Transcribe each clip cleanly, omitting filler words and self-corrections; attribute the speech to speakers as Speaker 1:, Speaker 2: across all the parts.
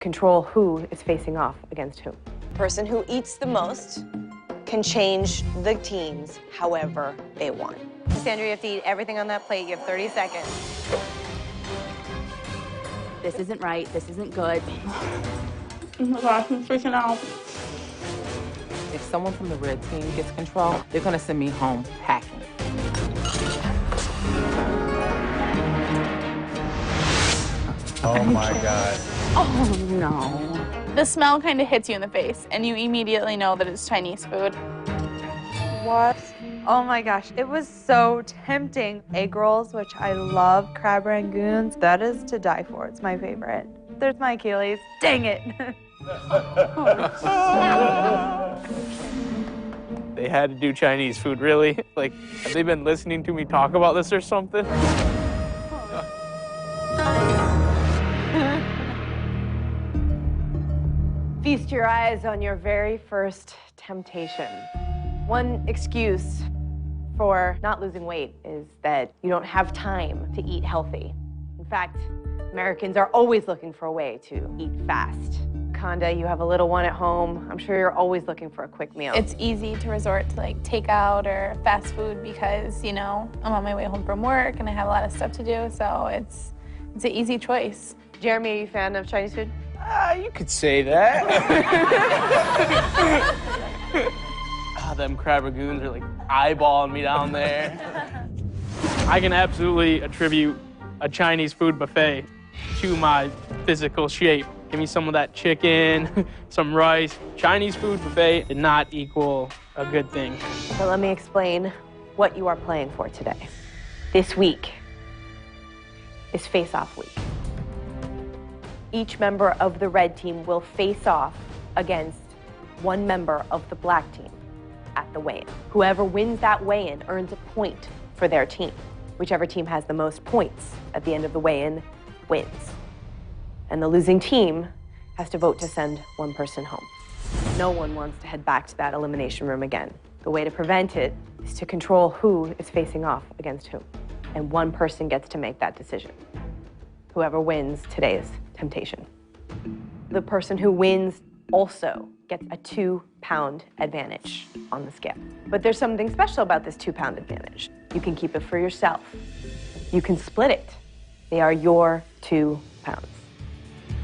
Speaker 1: control who is facing off against who.
Speaker 2: The person who eats the most can change the teams however they want. Sandra, you have to eat everything on that plate. You have 30 seconds.
Speaker 3: This isn't right. This isn't good.
Speaker 4: Oh my gosh, I'm freaking out.
Speaker 5: If someone from the red team gets control, they're gonna send me home packing.
Speaker 6: Oh my God.
Speaker 3: Oh, no.
Speaker 4: The smell kind of hits you in the face, and you immediately know that it's Chinese food.
Speaker 7: What? Oh my gosh, it was so tempting. Egg rolls, which I love, crab rangoons, that is to die for. It's my favorite. There's my Achilles. Dang it.
Speaker 8: They had to do Chinese food, really? Like, have they been listening to me talk about this or something?
Speaker 1: Feast your eyes on your very first temptation. One excuse for not losing weight is that you don't have time to eat healthy. In fact, Americans are always looking for a way to eat fast. Conda, you have a little one at home. I'm sure you're always looking for a quick meal.
Speaker 4: It's easy to resort to like takeout or fast food because, you know, I'm on my way home from work and I have a lot of stuff to do, so it's an easy choice.
Speaker 1: Jeremy, are you a fan of Chinese food?
Speaker 8: You could say that. Them crab ragoons are like eyeballing me down there. I can absolutely attribute a Chinese food buffet to my physical shape. Give me some of that chicken, some rice. Chinese food buffet did not equal a good thing.
Speaker 1: So let me explain what you are playing for today. This week is face-off week. Each member of the red team will face off against one member of the black team at the weigh-in. Whoever wins that weigh-in earns a point for their team. Whichever team has the most points at the end of the weigh-in wins. And the losing team has to vote to send one person home. No one wants to head back to that elimination room again. The way to prevent it is to control who is facing off against whom. And one person gets to make that decision. Whoever wins today's temptation. The person who wins also gets a 2-pound advantage on the scale. But there's something special about this 2-pound advantage. You can keep it for yourself. You can split it. They are your 2 pounds.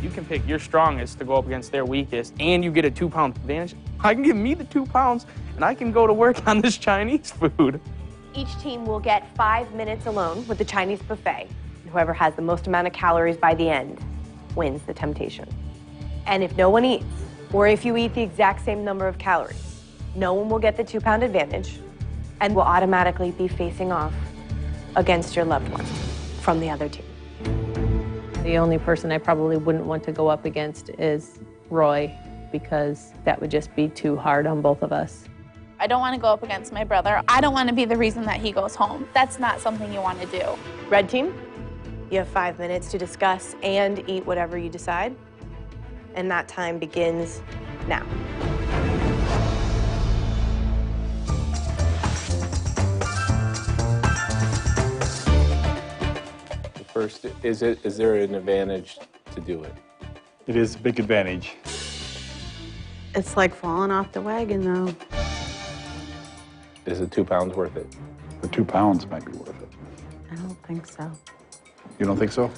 Speaker 8: You can pick your strongest to go up against their weakest, and you get a 2-pound advantage. I can give me the 2 pounds, and I can go to work on this Chinese food.
Speaker 1: Each team will get 5 minutes alone with the Chinese buffet. And whoever has the most amount of calories by the end wins the temptation. And if no one eats, or if you eat the exact same number of calories, no one will get the 2-pound advantage and will automatically be facing off against your loved one from the other team.
Speaker 9: The only person I probably wouldn't want to go up against is Roy, because that would just be too hard on both of us.
Speaker 4: I don't want to go up against my brother. I don't want to be the reason that he goes home. That's not something you want to do.
Speaker 1: Red team, you have 5 minutes to discuss and eat whatever you decide. And that time begins now.
Speaker 6: First, is there an advantage to do it?
Speaker 10: It is a big advantage.
Speaker 11: It's like falling off the wagon, though.
Speaker 6: Is the 2 pounds worth it?
Speaker 10: The 2 pounds might be worth it.
Speaker 11: I don't think so.
Speaker 10: You don't think so?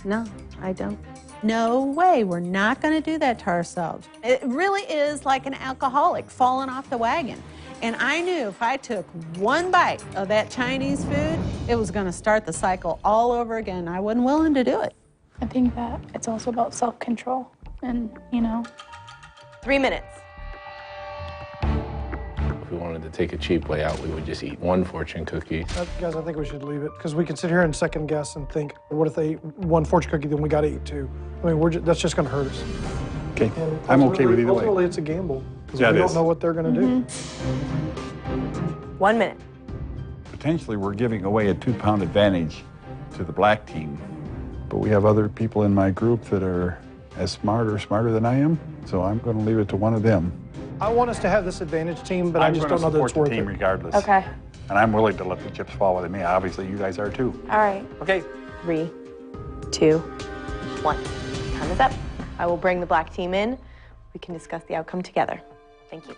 Speaker 11: No, I don't.
Speaker 12: No way, we're not going to do that to ourselves. It really is like an alcoholic falling off the wagon. And I knew if I took one bite of that Chinese food, it was going to start the cycle all over again. I wasn't willing to do it.
Speaker 4: I think that it's also about self-control and, you know.
Speaker 1: 3 minutes.
Speaker 6: If we wanted to take a cheap way out, we would just eat 1 fortune cookie.
Speaker 13: Guys, I think we should leave it, because we can sit here and second guess and think, what if they eat 1 fortune cookie, then we got to eat 2? I mean, that's just going to hurt us.
Speaker 10: Okay, I'm okay with either way.
Speaker 13: Ultimately, it's a gamble, because
Speaker 10: Yeah,
Speaker 13: we
Speaker 10: it
Speaker 13: don't
Speaker 10: is.
Speaker 13: know what they're going to do.
Speaker 1: 1 minute.
Speaker 10: Potentially, we're giving away a 2-pound advantage to the black team. But we have other people in my group that are as smart or smarter than I am, so I'm going to leave it to one of them.
Speaker 13: I want us to have this advantage team, but I just don't know that it's worth it.
Speaker 10: I'm going to support the team regardless.
Speaker 1: Okay.
Speaker 10: And I'm willing to let the chips fall with me. Obviously, you guys are too.
Speaker 1: All right.
Speaker 8: Okay.
Speaker 1: 3, 2, 1. Time is up. I will bring the black team in. We can discuss the outcome together. Thank you.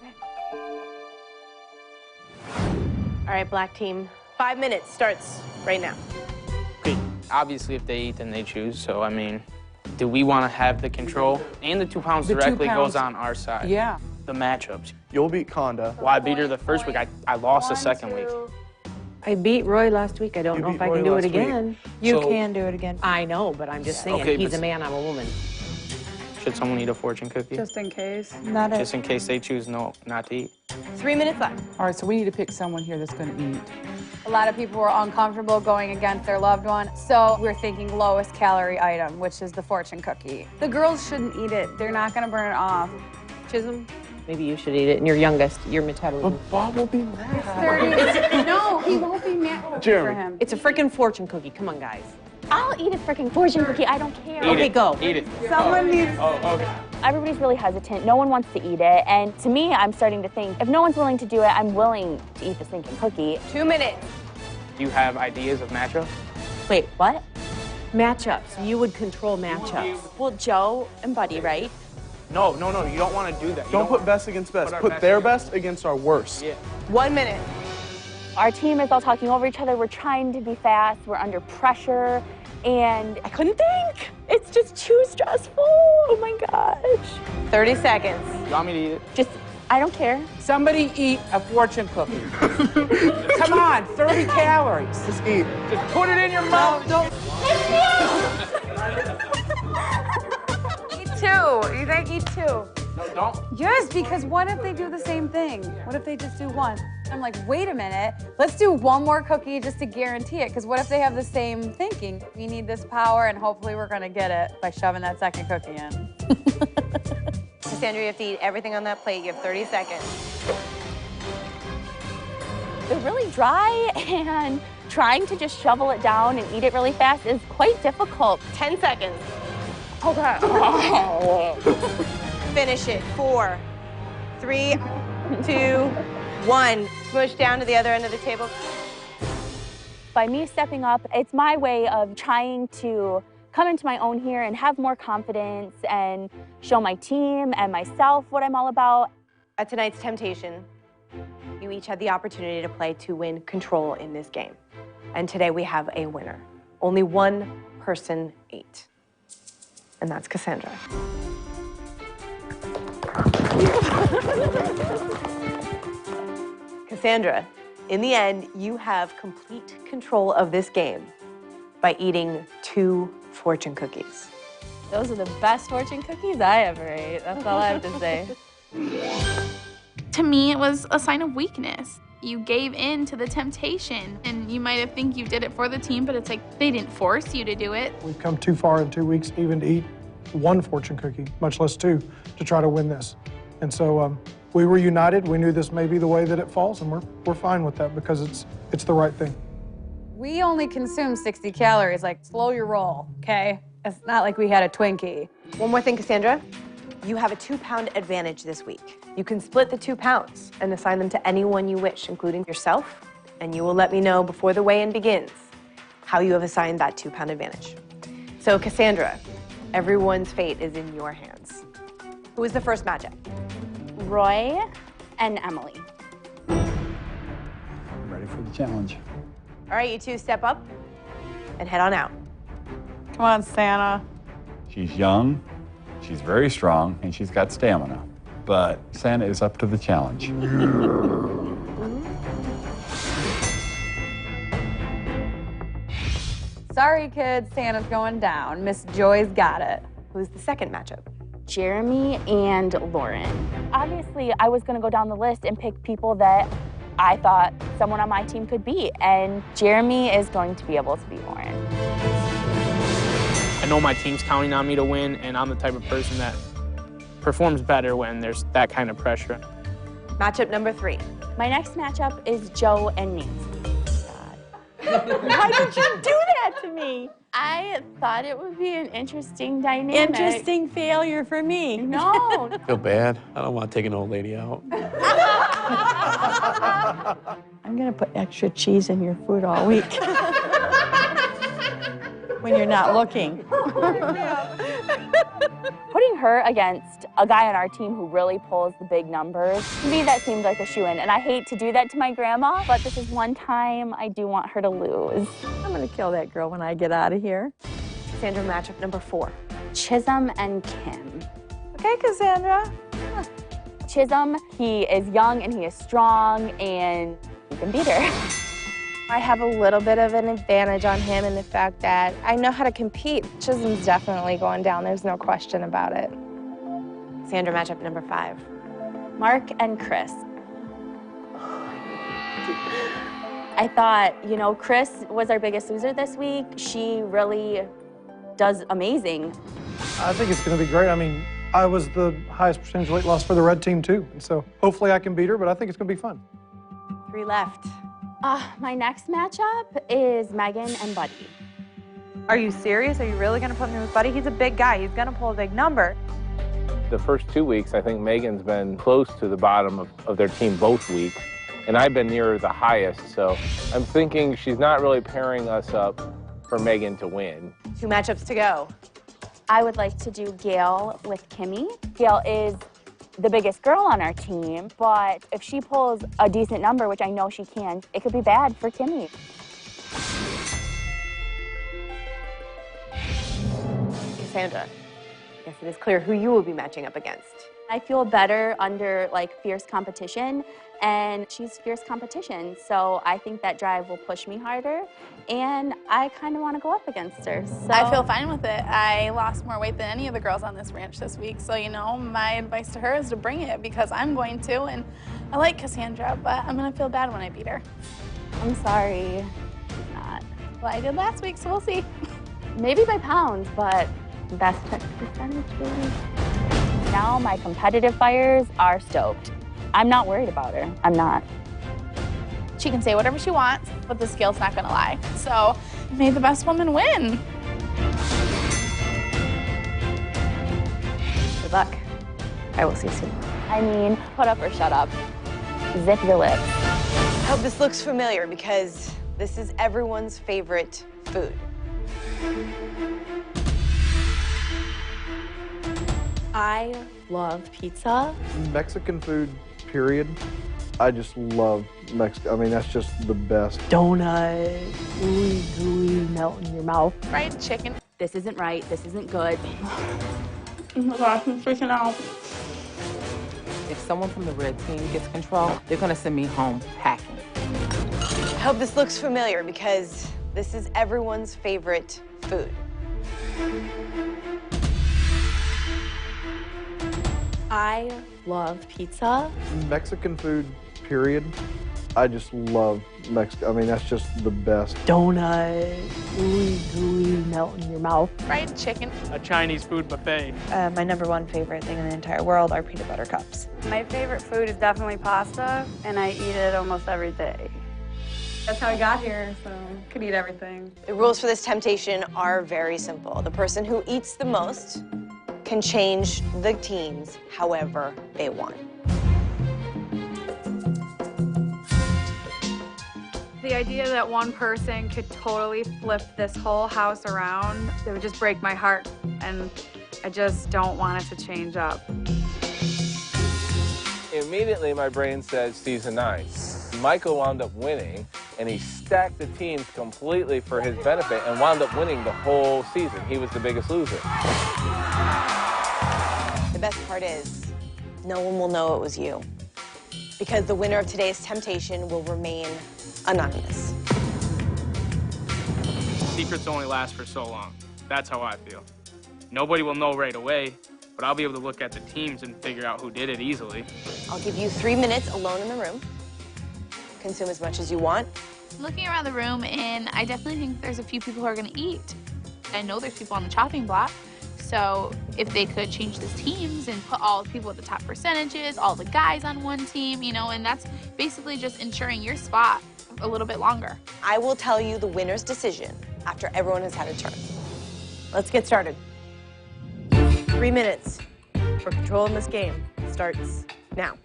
Speaker 1: All right, black team, 5 minutes starts right now.
Speaker 8: Okay, obviously, if they eat, then they choose. So, I mean, do we want to have the control? And the 2 pounds directly goes on our side.
Speaker 5: Yeah.
Speaker 8: The matchups.
Speaker 14: You'll beat Conda.
Speaker 8: Well, I beat her the first week. I lost the second week.
Speaker 9: I beat Roy last week. I don't know if I can do it again.
Speaker 7: You can do it again.
Speaker 9: I know, but I'm just saying,
Speaker 8: Okay,
Speaker 9: he's
Speaker 8: but-
Speaker 9: a man, I'm a woman.
Speaker 8: Should someone eat a fortune cookie?
Speaker 11: Just in case.
Speaker 8: Just in case they choose not to eat.
Speaker 1: 3 minutes left.
Speaker 5: All right, so we need to pick someone here that's going to eat.
Speaker 15: A lot of people were uncomfortable going against their loved one, so we're thinking lowest calorie item, which is the fortune cookie. The girls shouldn't eat it. They're not going to burn it off.
Speaker 9: Chisholm, maybe you should eat it. And you're youngest, your metabolism.
Speaker 14: But Bob will be mad.
Speaker 15: 30. No, he won't be mad for
Speaker 14: Jeremy.
Speaker 15: him.
Speaker 9: It's a freaking fortune cookie. Come on, guys.
Speaker 16: I'll eat a freaking fortune cookie. I don't care.
Speaker 9: Okay, go.
Speaker 8: Eat it.
Speaker 7: Someone needs.
Speaker 8: Oh, okay.
Speaker 16: Everybody's really hesitant. No one wants to eat it. And to me, I'm starting to think, if no one's willing to do it, I'm willing to eat the stinking cookie.
Speaker 1: 2 minutes.
Speaker 8: Do you have ideas of matchups?
Speaker 16: Wait, what?
Speaker 9: Matchups. You would control matchups.
Speaker 16: Well, Joe and Buddy, right?
Speaker 8: No. You don't want to do that. You
Speaker 14: Don't put best against best.
Speaker 8: Put our
Speaker 14: Put
Speaker 8: best
Speaker 14: their
Speaker 8: against-
Speaker 14: best against our worst.
Speaker 8: Yeah.
Speaker 1: 1 minute.
Speaker 16: Our team is all talking over each other. We're trying to be fast. We're under pressure. And I couldn't think. It's just too stressful. Oh my gosh.
Speaker 1: 30 seconds.
Speaker 8: You want me to eat it?
Speaker 16: Just, I don't care.
Speaker 5: Somebody eat a fortune cookie. Come on, 30 calories.
Speaker 14: Just eat.
Speaker 8: Just put it in your mouth.
Speaker 15: Eat two. You think eat two?
Speaker 8: No, don't.
Speaker 15: Yes, because what if they do the same thing? What if they just do one? I'm like, wait a minute, let's do one more cookie just to guarantee it, because what if they have the same thinking? We need this power, and hopefully we're gonna get it by shoving that second cookie in.
Speaker 1: Cassandra, you have to eat everything on that plate. You have 30 seconds.
Speaker 16: They're really dry, and trying to just shovel it down and eat it really fast is quite difficult.
Speaker 1: 10 seconds.
Speaker 16: Okay.
Speaker 1: Finish it. 4, 3, 2, 1. Smush down to the other end of the table.
Speaker 16: By me stepping up, it's my way of trying to come into my own here and have more confidence and show my team and myself what I'm all about.
Speaker 1: At tonight's Temptation, you each had the opportunity to play to win control in this game. And today we have a winner. Only one person ate, and that's Cassandra. Cassandra, in the end, you have complete control of this game by eating 2 fortune cookies.
Speaker 4: Those are the best fortune cookies I ever ate. That's all I have to say.
Speaker 17: To me, it was a sign of weakness. You gave in to the temptation, and you might have think you did it for the team, but it's like they didn't force you to do it.
Speaker 13: We've come too far in 2 weeks even to eat 1 fortune cookie, much less 2, to try to win this. And so we were united. We knew this may be the way that it falls, and we're fine with that because it's the right thing.
Speaker 15: We only consume 60 calories, like slow your roll, okay? It's not like we had a Twinkie.
Speaker 1: One more thing, Cassandra. You have a 2-pound advantage this week. You can split the 2 pounds and assign them to anyone you wish, including yourself, and you will let me know before the weigh-in begins how you have assigned that 2-pound advantage. So, Cassandra, everyone's fate is in your hands. Who is the first matchup?
Speaker 16: Roy and Emily.
Speaker 10: I'm ready for the challenge.
Speaker 1: All right, you two step up and head on out.
Speaker 7: Come on, Santa.
Speaker 10: She's young, she's very strong, and she's got stamina. But Santa is up to the challenge.
Speaker 15: Sorry, kids, Santa's going down. Miss Joy's got it.
Speaker 1: Who's the second matchup?
Speaker 16: Jeremy and Lauren. Obviously, I was gonna go down the list and pick people that I thought someone on my team could beat, and Jeremy is going to be able to beat Lauren.
Speaker 8: I know my team's counting on me to win, and I'm the type of person that performs better when there's that kind of pressure.
Speaker 1: Matchup number 3.
Speaker 16: My next matchup is Joe and Nancy. Why did you do that to me? I thought it would be an interesting dynamic.
Speaker 9: Interesting failure for me.
Speaker 16: No.
Speaker 18: I feel bad. I don't want to take an old lady out.
Speaker 3: I'm gonna put extra cheese in your food all week. When you're not looking.
Speaker 16: Putting her against a guy on our team who really pulls the big numbers, to me that seemed like a shoo-in. And I hate to do that to my grandma, but this is one time I do want her to lose.
Speaker 3: I'm gonna kill that girl when I get out of here.
Speaker 1: Cassandra, matchup number 4.
Speaker 16: Chisholm and Kim.
Speaker 7: Okay, Cassandra.
Speaker 16: Chisholm, he is young and he is strong and you can beat her.
Speaker 19: I have a little bit of an advantage on him in the fact that I know how to compete. Chisholm's definitely going down, there's no question about it.
Speaker 1: Cassandra, matchup number 5.
Speaker 16: Mark and Chris. I thought, you know, Chris was our biggest loser this week. She really does amazing.
Speaker 13: I think it's going to be great. I mean, I was the highest percentage weight loss for the red team too, and so hopefully I can beat her, but I think it's going to be fun.
Speaker 1: 3 left.
Speaker 16: My next matchup is Megan and Buddy.
Speaker 7: Are you serious? Are you really going to put me with Buddy? He's a big guy. He's going to pull a big number.
Speaker 6: The first 2 weeks, I think Megan's been close to the bottom of their team both weeks, and I've been near the highest, so I'm thinking she's not really pairing us up for Megan to win.
Speaker 1: 2 matchups to go.
Speaker 16: I would like to do Gail with Kimmy. Gail is the biggest girl on our team, but if she pulls a decent number, which I know she can, it could be bad for Kimmy.
Speaker 1: Cassandra, yes, it is clear who you will be matching up against.
Speaker 16: I feel better under like fierce competition, and she's fierce competition, so I think that drive will push me harder, and I kind of want to go up against her. So
Speaker 4: I feel fine with it. I lost more weight than any of the girls on this ranch this week, so you know, my advice to her is to bring it because I'm going to, and I like Cassandra, but I'm gonna feel bad when I beat her.
Speaker 16: I'm sorry. Not.
Speaker 4: Well, I did last week, so we'll see.
Speaker 16: Maybe by pounds, but best percentage, baby. Now my competitive fires are stoked. I'm not worried about her. I'm not.
Speaker 4: She can say whatever she wants, but the scale's not gonna lie. So may the best woman win.
Speaker 1: Good luck. I will see you soon.
Speaker 16: I mean, put up or shut up. Zip your lips.
Speaker 2: I hope this looks familiar because this is everyone's favorite food.
Speaker 9: I love pizza.
Speaker 14: Mexican food, period. I just love Mexico. I mean, that's just the best.
Speaker 9: Donut, gooey, gooey, melt in your mouth.
Speaker 4: Fried chicken.
Speaker 16: This isn't right. This isn't good.
Speaker 4: Oh my gosh, I'm freaking out.
Speaker 5: If someone from the red team gets control, they're gonna send me home packing.
Speaker 2: I hope this looks familiar because this is everyone's favorite food.
Speaker 9: I love pizza.
Speaker 14: Mexican food, period. I just love Mexico. I mean, that's just the best.
Speaker 9: Donut, gooey, gooey, melt in your mouth.
Speaker 4: Fried chicken. A Chinese food buffet.
Speaker 7: My #1 favorite thing in the entire world are peanut butter cups.
Speaker 15: My favorite food is definitely pasta, and I eat it almost every day. That's how I got here, so I could eat everything.
Speaker 2: The rules for this temptation are very simple. The person who eats the most can change the teams however they want.
Speaker 15: The idea that one person could totally flip this whole house around, it would just break my heart, and I just don't want it to change up.
Speaker 6: Immediately, my brain said season 9. Michael wound up winning, and he stacked the teams completely for his benefit and wound up winning the whole season. He was the biggest loser.
Speaker 2: The best part is, no one will know it was you, because the winner of today's temptation will remain anonymous.
Speaker 8: Secrets only last for so long. That's how I feel. Nobody will know right away, but I'll be able to look at the teams and figure out who did it easily.
Speaker 2: I'll give you 3 minutes alone in the room. Consume as much as you want.
Speaker 17: Looking around the room, and I definitely think there's a few people who are going to eat. I know there's people on the chopping block, so if they could change the teams and put all the people with the top percentages, all the guys on one team, you know, and that's basically just ensuring your spot a little bit longer.
Speaker 2: I will tell you the winner's decision after everyone has had a turn.
Speaker 1: Let's get started. 3 minutes for control in this game starts now.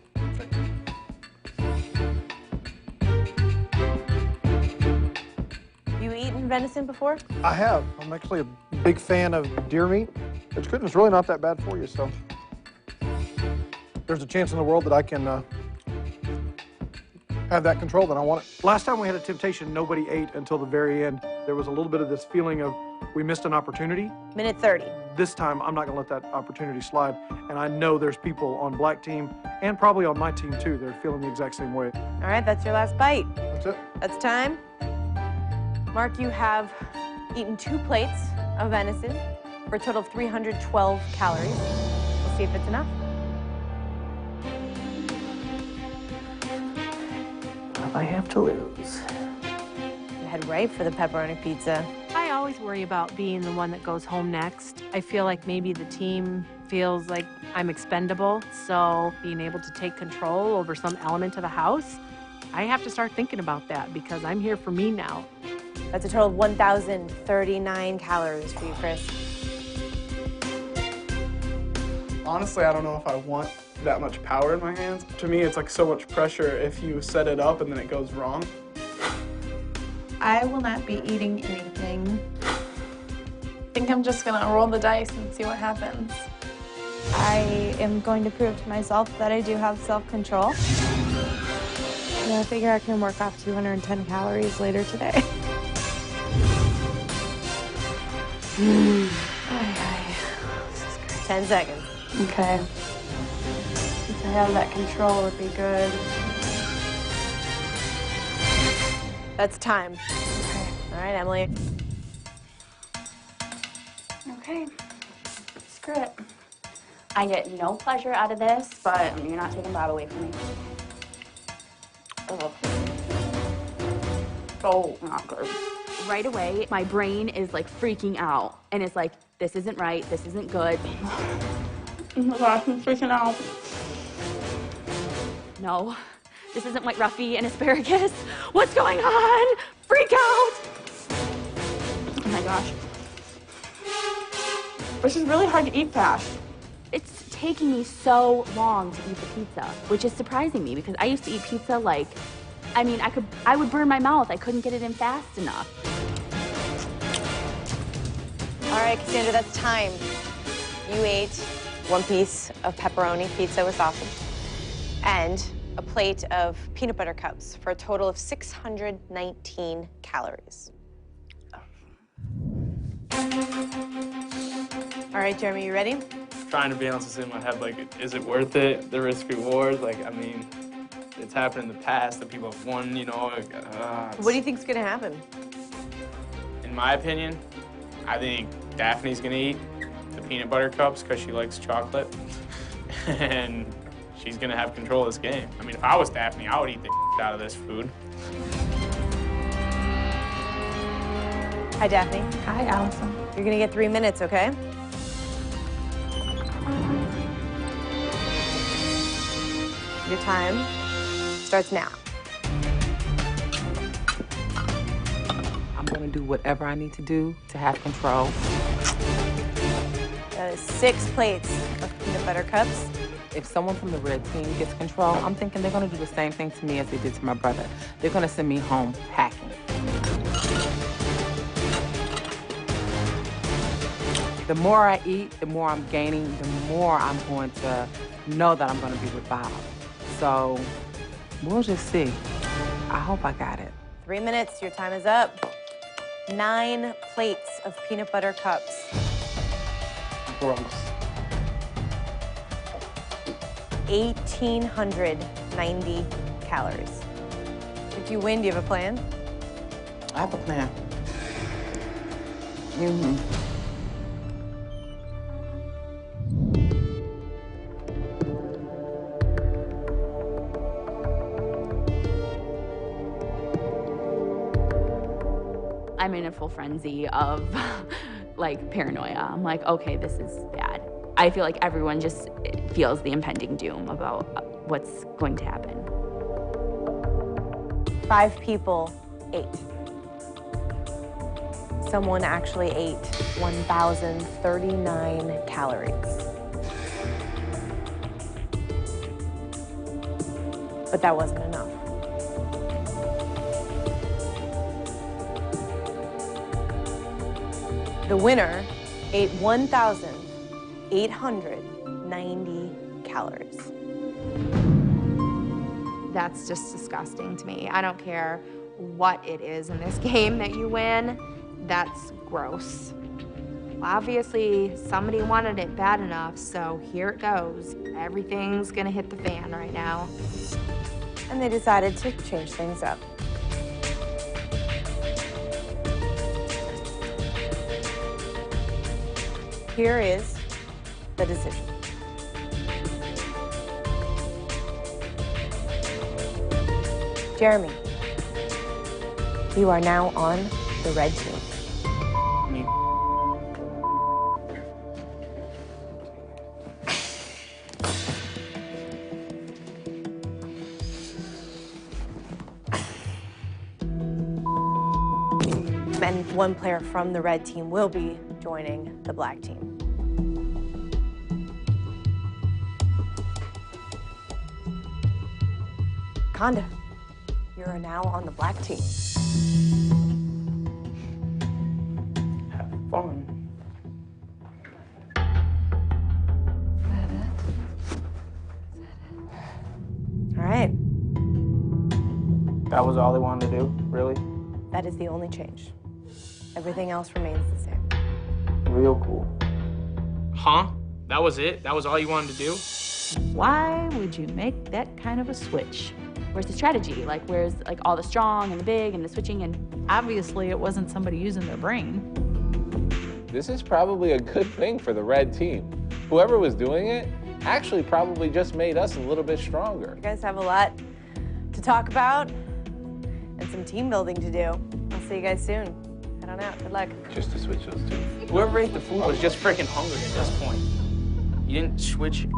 Speaker 1: You eaten venison before?
Speaker 13: I have. I'm actually a big fan of deer meat, it's good. It's really not that bad for you, so. There's a chance in the world that I can have that control, then I want it. Last time we had a temptation, nobody ate until the very end. There was a little bit of this feeling of we missed an opportunity.
Speaker 2: Minute 30.
Speaker 13: This time, I'm not gonna let that opportunity slide. And I know there's people on black team and probably on my team too. They're feeling the exact same way.
Speaker 2: All right, that's your last bite.
Speaker 13: That's it.
Speaker 2: That's time. Mark, you have eaten 2 plates of venison for a total of 312 calories. We'll see if it's enough.
Speaker 9: If I have to lose.
Speaker 2: You head right for the pepperoni pizza.
Speaker 9: I always worry about being the one that goes home next. I feel like maybe the team feels like I'm expendable, so being able to take control over some element of the house, I have to start thinking about that because I'm here for me now.
Speaker 2: That's a total of 1,039 calories for you, Chris.
Speaker 20: Honestly, I don't know if I want that much power in my hands. To me, it's like so much pressure if you set it up and then it goes wrong.
Speaker 7: I will not be eating anything.
Speaker 4: I think I'm just gonna roll the dice and see what happens.
Speaker 7: I am going to prove to myself that I do have self-control. And I figure I can work off 210 calories later today.
Speaker 2: 10 seconds.
Speaker 7: Okay. If I have that control, it would be good.
Speaker 2: That's time. Okay. All right, Emily.
Speaker 16: Okay, screw it. I get no pleasure out of this, but you're not taking Bob away from me. Ugh. So not good. Right away, my brain is like freaking out, and it's like, this isn't right, this isn't good. Oh my gosh, I'm freaking out. No, this isn't White Ruffy and asparagus. What's going on? Freak out! Oh my gosh. This is really hard to eat fast. It's taking me so long to eat the pizza, which is surprising me because I used to eat pizza like, I mean, I would burn my mouth. I couldn't get it in fast enough.
Speaker 2: All right, Cassandra, that's time. You ate 1 piece of pepperoni pizza with sausage and a plate of peanut butter cups for a total of 619 calories. All right, Jeremy, you ready?
Speaker 8: Trying to balance this in my head, like, is it worth it? The risk reward, like, I mean, it's happened in the past that people have won, you know.
Speaker 2: What do you think's gonna happen?
Speaker 8: In my opinion, I think Daphne's gonna eat the peanut butter cups because she likes chocolate, and she's gonna have control of this game. I mean, if I was Daphne, I would eat the out of this food.
Speaker 2: Hi, Daphne.
Speaker 7: Hi, Allison.
Speaker 2: You're gonna get 3 minutes, okay? Your time starts now.
Speaker 5: I'm gonna do whatever I need to do to have control.
Speaker 2: That is 6 plates of peanut butter cups.
Speaker 5: If someone from the red team gets control, I'm thinking they're gonna do the same thing to me as they did to my brother. They're gonna send me home packing. The more I eat, the more I'm gaining, the more I'm going to know that I'm gonna be with Bob. So we'll just see. I hope I got it.
Speaker 2: 3 minutes, your time is up. 9 plates of peanut butter cups.
Speaker 20: Gross.
Speaker 2: 1,890 calories. If you win, do you have a plan?
Speaker 5: I have a plan. Mm-hmm.
Speaker 16: I'm in a full frenzy of like paranoia. I'm like, okay, this is bad. I feel like everyone just feels the impending doom about what's going to happen.
Speaker 2: 5 people ate. Someone actually ate 1,039 calories. But that wasn't enough. The winner ate 1,039
Speaker 1: 890 calories.
Speaker 19: That's just disgusting to me. I don't care what it is in this game that you win, that's gross. Obviously, somebody wanted it bad enough, so here it goes. Everything's gonna hit the fan right now.
Speaker 1: And they decided to change things up. Here is the decision. Jeremy, you are now on the red team. And one player from the red team will be joining the black team. Conda, you are now on the black team.
Speaker 8: Have fun.
Speaker 1: All right.
Speaker 8: That was all they wanted to do, really?
Speaker 1: That is the only change. Everything else remains the same.
Speaker 8: Real cool. Huh? That was it? That was all you wanted to do?
Speaker 3: Why would you make that kind of a switch?
Speaker 16: Where's the strategy? Like, where's like all the strong and the big and the switching and...
Speaker 3: Obviously, it wasn't somebody using their brain.
Speaker 6: This is probably a good thing for the red team. Whoever was doing it actually probably just made us a little bit stronger.
Speaker 1: You guys have a lot to talk about and some team building to do. I'll see you guys soon. Head on out. Good luck.
Speaker 6: Just to switch those two.
Speaker 8: Whoever ate the food was just freaking hungry at this point. You didn't switch